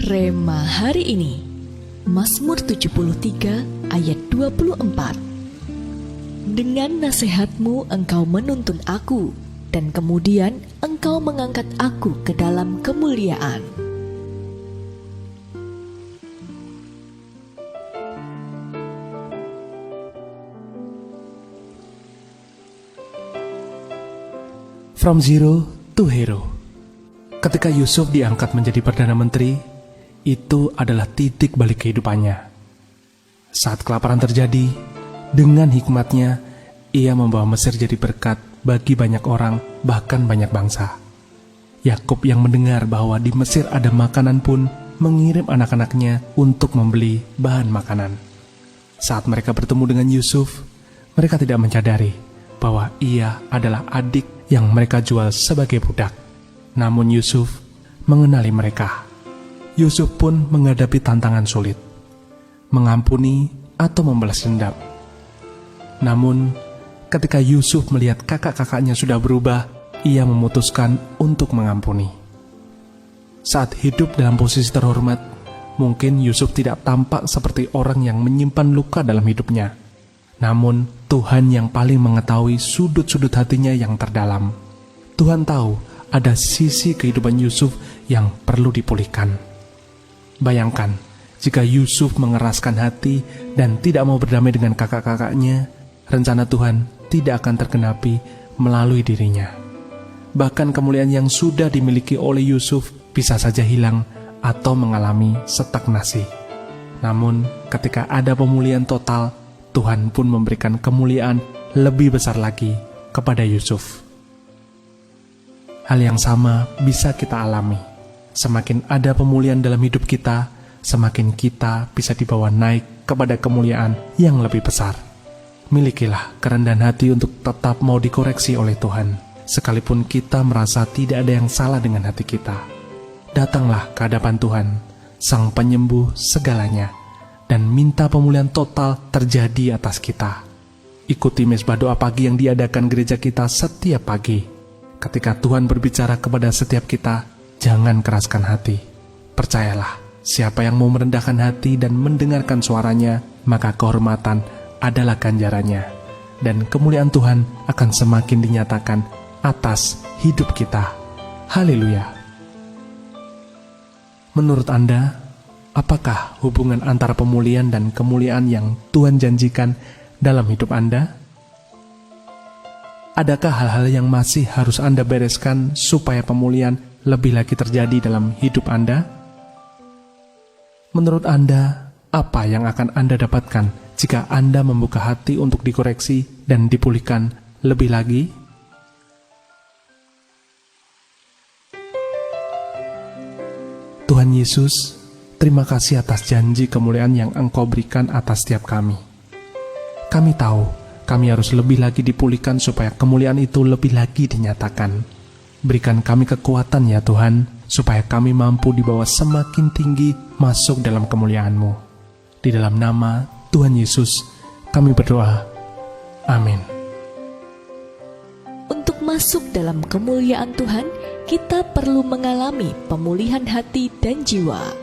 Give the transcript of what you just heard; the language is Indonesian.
Rema hari ini, Mazmur 73 ayat 24. Dengan nasihatmu engkau menuntun aku, dan kemudian engkau mengangkat aku ke dalam kemuliaan. From Zero to Hero. Ketika Yusuf diangkat menjadi Perdana Menteri, itu adalah titik balik kehidupannya. Saat kelaparan terjadi, dengan hikmatnya, ia membawa Mesir jadi berkat bagi banyak orang, bahkan banyak bangsa. Yakub yang mendengar bahwa di Mesir ada makanan pun mengirim anak-anaknya untuk membeli bahan makanan. Saat mereka bertemu dengan Yusuf, mereka tidak menyadari bahwa ia adalah adik yang mereka jual sebagai budak. Namun Yusuf mengenali mereka. Yusuf pun menghadapi tantangan sulit, mengampuni atau membalas dendam. Namun, ketika Yusuf melihat kakak-kakaknya sudah berubah, ia memutuskan untuk mengampuni. Saat hidup dalam posisi terhormat, mungkin Yusuf tidak tampak seperti orang yang menyimpan luka dalam hidupnya. Namun, Tuhan yang paling mengetahui sudut-sudut hatinya yang terdalam. Tuhan tahu ada sisi kehidupan Yusuf yang perlu dipulihkan. Bayangkan, jika Yusuf mengeraskan hati dan tidak mau berdamai dengan kakak-kakaknya, rencana Tuhan tidak akan tergenapi melalui dirinya. Bahkan kemuliaan yang sudah dimiliki oleh Yusuf bisa saja hilang atau mengalami stagnasi. Namun, ketika ada pemulihan total, Tuhan pun memberikan kemuliaan lebih besar lagi kepada Yusuf. Hal yang sama bisa kita alami. Semakin ada pemulihan dalam hidup kita, semakin kita bisa dibawa naik kepada kemuliaan yang lebih besar. Milikilah kerendahan hati untuk tetap mau dikoreksi oleh Tuhan, sekalipun kita merasa tidak ada yang salah dengan hati kita. Datanglah ke hadapan Tuhan, Sang Penyembuh segalanya, dan minta pemulihan total terjadi atas kita. Ikuti mezbah doa pagi yang diadakan gereja kita setiap pagi. Ketika Tuhan berbicara kepada setiap kita, jangan keraskan hati. Percayalah, siapa yang mau merendahkan hati dan mendengarkan suaranya, maka kehormatan adalah ganjarannya, dan kemuliaan Tuhan akan semakin dinyatakan atas hidup kita. Haleluya. Menurut Anda, apakah hubungan antara pemulihan dan kemuliaan yang Tuhan janjikan dalam hidup Anda? Adakah hal-hal yang masih harus Anda bereskan supaya pemulihan lebih lagi terjadi dalam hidup Anda? Menurut Anda, apa yang akan Anda dapatkan jika Anda membuka hati untuk dikoreksi dan dipulihkan lebih lagi? Tuhan Yesus, terima kasih atas janji kemuliaan yang Engkau berikan atas setiap kami. Kami tahu, kami harus lebih lagi dipulihkan supaya kemuliaan itu lebih lagi dinyatakan. Berikan kami kekuatan ya Tuhan, supaya kami mampu dibawa semakin tinggi masuk dalam kemuliaan-Mu. Di dalam nama Tuhan Yesus, kami berdoa. Amin. Untuk masuk dalam kemuliaan Tuhan, kita perlu mengalami pemulihan hati dan jiwa.